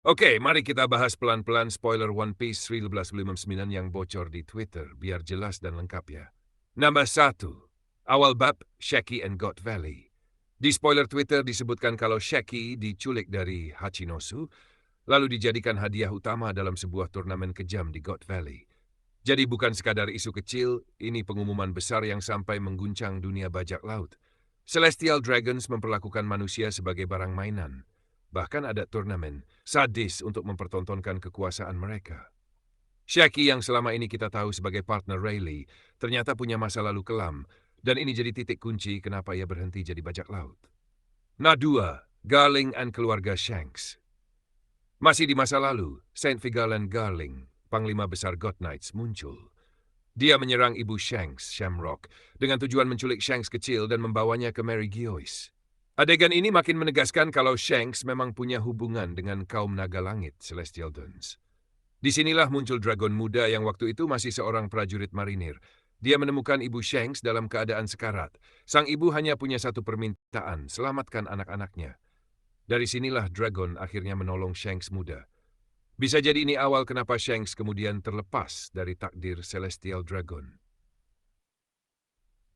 Oke, mari kita bahas pelan-pelan spoiler One Piece 1359 yang bocor di Twitter, biar jelas dan lengkap ya. Nomor 1. Awal bab, Shaggy and God Valley. Di spoiler Twitter disebutkan kalau Shaggy diculik dari Hachinosu, lalu dijadikan hadiah utama dalam sebuah turnamen kejam di God Valley. Jadi bukan sekadar isu kecil, ini pengumuman besar yang sampai mengguncang dunia bajak laut. Celestial Dragons memperlakukan manusia sebagai barang mainan. Bahkan ada turnamen sadis untuk mempertontonkan kekuasaan mereka. Shaggy yang selama ini kita tahu sebagai partner Rayleigh, ternyata punya masa lalu kelam, dan ini jadi titik kunci kenapa ia berhenti jadi bajak laut. Nah 2. Garling and keluarga Shanks. Masih di masa lalu, Saint Vigalan Garling, Panglima Besar God Knights, muncul. Dia menyerang ibu Shanks, Shamrock, dengan tujuan menculik Shanks kecil dan membawanya ke Mary Geoise. Adegan ini makin menegaskan kalau Shanks memang punya hubungan dengan kaum naga langit, Celestial Duns. Disinilah muncul dragon muda yang waktu itu masih seorang prajurit marinir. Dia menemukan ibu Shanks dalam keadaan sekarat. Sang ibu hanya punya satu permintaan, selamatkan anak-anaknya. Dari sinilah Dragon akhirnya menolong Shanks muda. Bisa jadi ini awal kenapa Shanks kemudian terlepas dari takdir Celestial Dragon.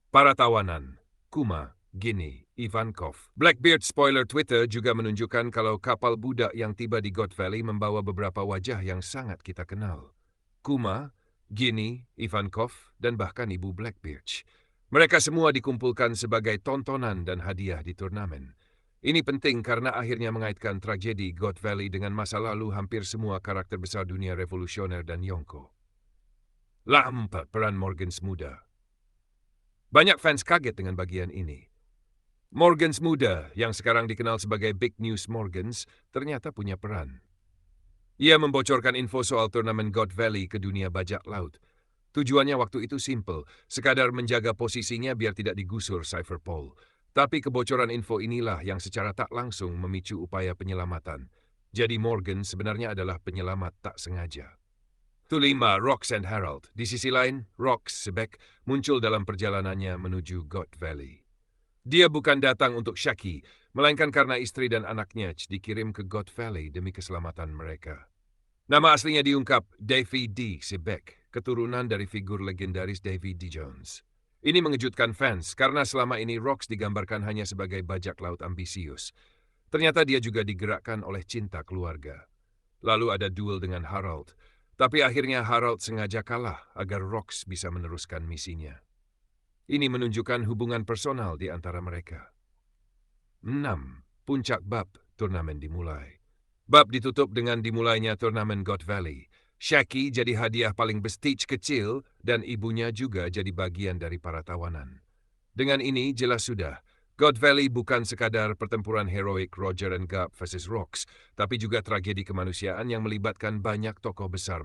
Para tawanan, Kuma, Ginny, Ivankov. Blackbeard spoiler Twitter juga menunjukkan kalau kapal budak yang tiba di God Valley membawa beberapa wajah yang sangat kita kenal. Kuma, Ginny, Ivankov, dan bahkan Ibu Blackbeard. Mereka semua dikumpulkan sebagai tontonan dan hadiah di turnamen. Ini penting karena akhirnya mengaitkan tragedi God Valley dengan masa lalu hampir semua karakter besar dunia revolusioner dan Yonko. 4. Peran Morgans muda. Banyak fans kaget dengan bagian ini. Morgans muda, yang sekarang dikenal sebagai Big News Morgans, ternyata punya peran. Ia membocorkan info soal turnamen God Valley ke dunia bajak laut. Tujuannya waktu itu simple, sekadar menjaga posisinya biar tidak digusur Cypherpole. Tapi kebocoran info inilah yang secara tak langsung memicu upaya penyelamatan. Jadi Morgan sebenarnya adalah penyelamat tak sengaja. 5. Rox and Harold. Di sisi lain, Rox, Sebek, muncul dalam perjalanannya menuju God Valley. Dia bukan datang untuk Shaggy, melainkan karena istri dan anaknya dikirim ke God Valley demi keselamatan mereka. Nama aslinya diungkap Davy D. Sebek, keturunan dari figur legendaris Davy D. Jones. Ini mengejutkan fans karena selama ini Rox digambarkan hanya sebagai bajak laut ambisius. Ternyata dia juga digerakkan oleh cinta keluarga. Lalu ada duel dengan Harold, tapi akhirnya Harold sengaja kalah agar Rox bisa meneruskan misinya. Ini menunjukkan hubungan personal di antara mereka. 6. Puncak bab, turnamen dimulai. Bab ditutup dengan dimulainya turnamen God Valley. Shaggy jadi hadiah paling prestige kecil dan ibunya juga jadi bagian dari para tawanan. Dengan ini jelas sudah, God Valley bukan sekadar pertempuran heroik Roger and Garp versus Rox, tapi juga tragedi kemanusiaan yang melibatkan banyak tokoh besar